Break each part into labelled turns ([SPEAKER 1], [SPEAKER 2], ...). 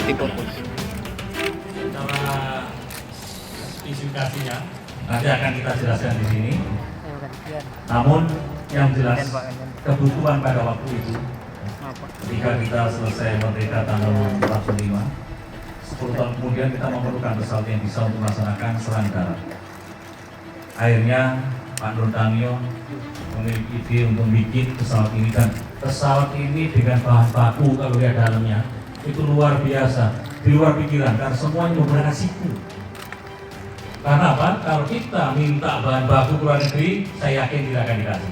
[SPEAKER 1] multipurpose.
[SPEAKER 2] Secara spesifikasinya nanti akan kita jelaskan di sini. Namun yang jelas kebutuhan pada waktu itu ketika kita selesai merdeka tanggal 45, 10 tahun kemudian kita memerlukan pesawat yang bisa untuk melaksanakan serangan darat. Akhirnya Pak Nur Tanyo memiliki ide untuk bikin pesawat ini, dan pesawat ini dengan bahan baku kalau lihat dalamnya itu luar biasa, di luar pikiran karena semuanya menggunakan siku. Karena apa? Kalau kita minta bahan baku ke luar negeri, saya yakin tidak akan dikasih,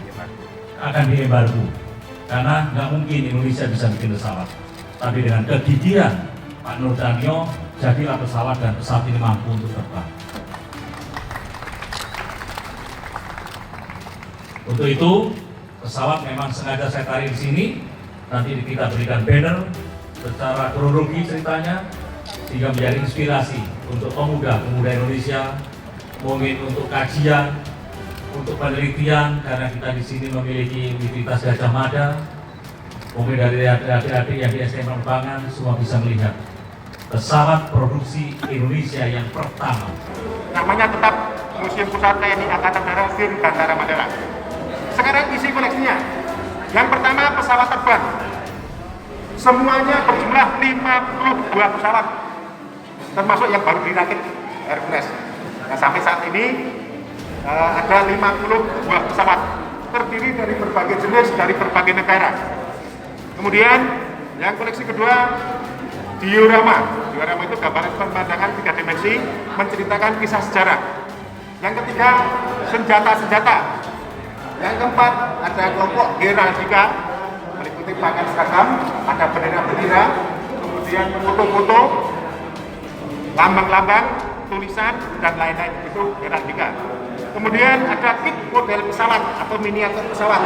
[SPEAKER 2] akan diembargo. Karena nggak mungkin Indonesia bisa bikin pesawat. Tapi dengan kegigihan Pak Nur Tanyo, jadilah pesawat, dan pesawat ini mampu untuk terbang. Untuk itu, pesawat memang sengaja saya tarik di sini. Nanti kita berikan banner secara kronologi ceritanya, sehingga menjadi inspirasi untuk pemuda-pemuda Indonesia, mungkin untuk kajian, untuk penelitian, karena kita di sini memiliki Universitas Gajah Mada, mungkin dari adik-adik yang di SMA Penerbangan semua bisa melihat pesawat produksi Indonesia yang pertama.
[SPEAKER 3] Namanya tetap Museum Pusat TNI Angkatan Darat Dirgantara Mandala. Sekarang isi koleksinya. Yang pertama pesawat terbang. Semuanya berjumlah 52 pesawat, termasuk yang baru dirakit Hercules. Nah, sampai saat ini ada 50 buah pesawat, terdiri dari berbagai jenis, dari berbagai negara. Kemudian yang koleksi kedua, diorama. Diorama itu gambaran pemandangan 3 dimensi, menceritakan kisah sejarah. Yang ketiga, senjata-senjata. Yang keempat, ada kelompok heraldika, meliputi pakaian seragam, ada bendera-bendera, kemudian foto-foto, lambang-lambang, tulisan, dan lain-lain, itu heraldika. Kemudian ada kit model pesawat atau miniatur pesawat.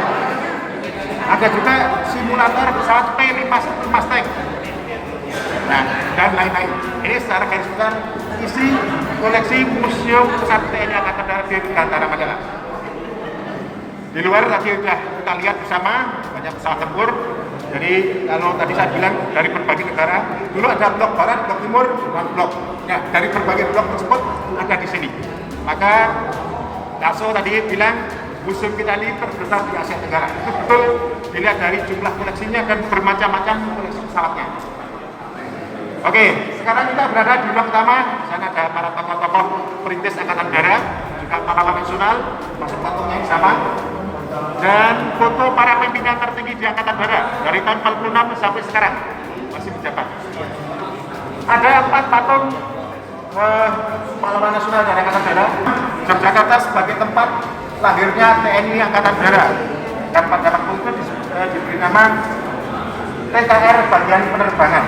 [SPEAKER 3] Ada juga simulator pesawat P5 Mustang. Nah, dan lain-lain. Ini secara garis besar isi koleksi Museum Pusat TNI Angkatan Darat Dirgantara Mandala. Di luar tadi sudah kita lihat bersama banyak pesawat tempur. Jadi kalau tadi saya bilang dari berbagai negara, dulu ada blok barat, blok timur, dan blok. Nah, dari berbagai blok tersebut ada di sini. Maka Daso tadi bilang museum kita ini terbesar di Asia Tenggara. Itu betul dilihat dari jumlah koleksinya dan bermacam-macam koleksi pesawatnya. Oke, sekarang kita berada di blok pertama. Di sana ada para tokoh-tokoh perintis Angkatan Darat, juga pahlawan nasional, masuk patungnya yang sama. Dan foto para pimpinan tertinggi di Angkatan Darat dari tahun 46 sampai sekarang masih menjabat. Ada 4 patung pahlawan nasional dari Angkatan Darat. Yogyakarta sebagai tempat lahirnya TNI Angkatan Darat, dan pada waktu itu diberi nama TKR Bagian Penerbangan.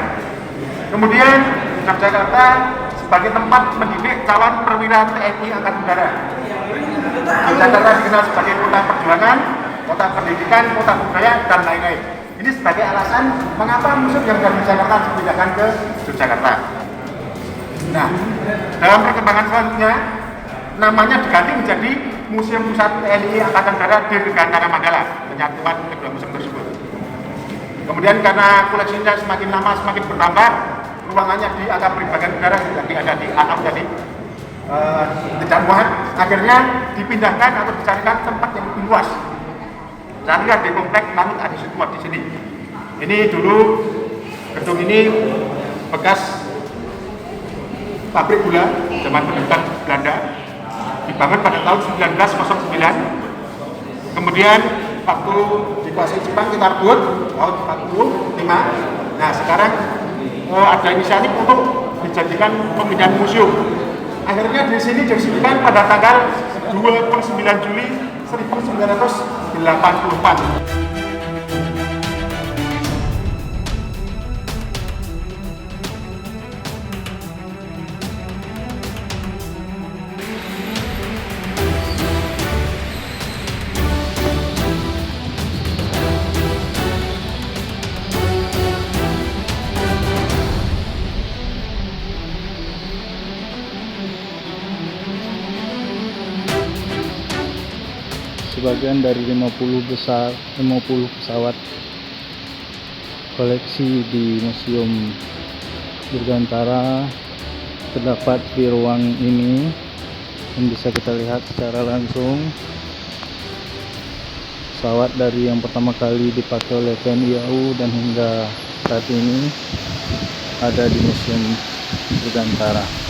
[SPEAKER 3] Kemudian Yogyakarta sebagai tempat mendidik calon perwira TNI Angkatan Darat. Yogyakarta dikenal sebagai kota perjuangan, kota pendidikan, kota budaya, dan lain-lain. Ini sebagai alasan mengapa museum yang dari Jakarta dipindahkan ke Yogyakarta. Nah, dalam perkembangan selanjutnya, namanya diganti menjadi Museum Pusat TNI Angkatan Darat Dirgantara Mandala, penyatuan kedua museum tersebut. Kemudian karena koleksinya semakin lama semakin bertambah, ruangannya di Akabri Bagian Udara jadi ada di AAM tadi tidak muat, akhirnya dipindahkan atau dicarikan tempat yang lebih luas. Saya lihat di komplek Lanut Adi Sukuat di sini. Ini dulu gedung ini bekas pabrik gula zaman pendudukan Belanda, dibangun pada tahun 1909. Kemudian waktu dikuasai Jepang kita rebut tahun 45. Nah, sekarang ada inisiatif untuk dijadikan pemindahan museum. Akhirnya di sini diresmikan pada tanggal 29 Juli 1984.
[SPEAKER 1] Sebagian dari 50 pesawat koleksi di Museum Dirgantara terdapat di ruang ini, dan bisa kita lihat secara langsung pesawat dari yang pertama kali dipakai oleh TNI AU dan hingga saat ini ada di Museum Dirgantara.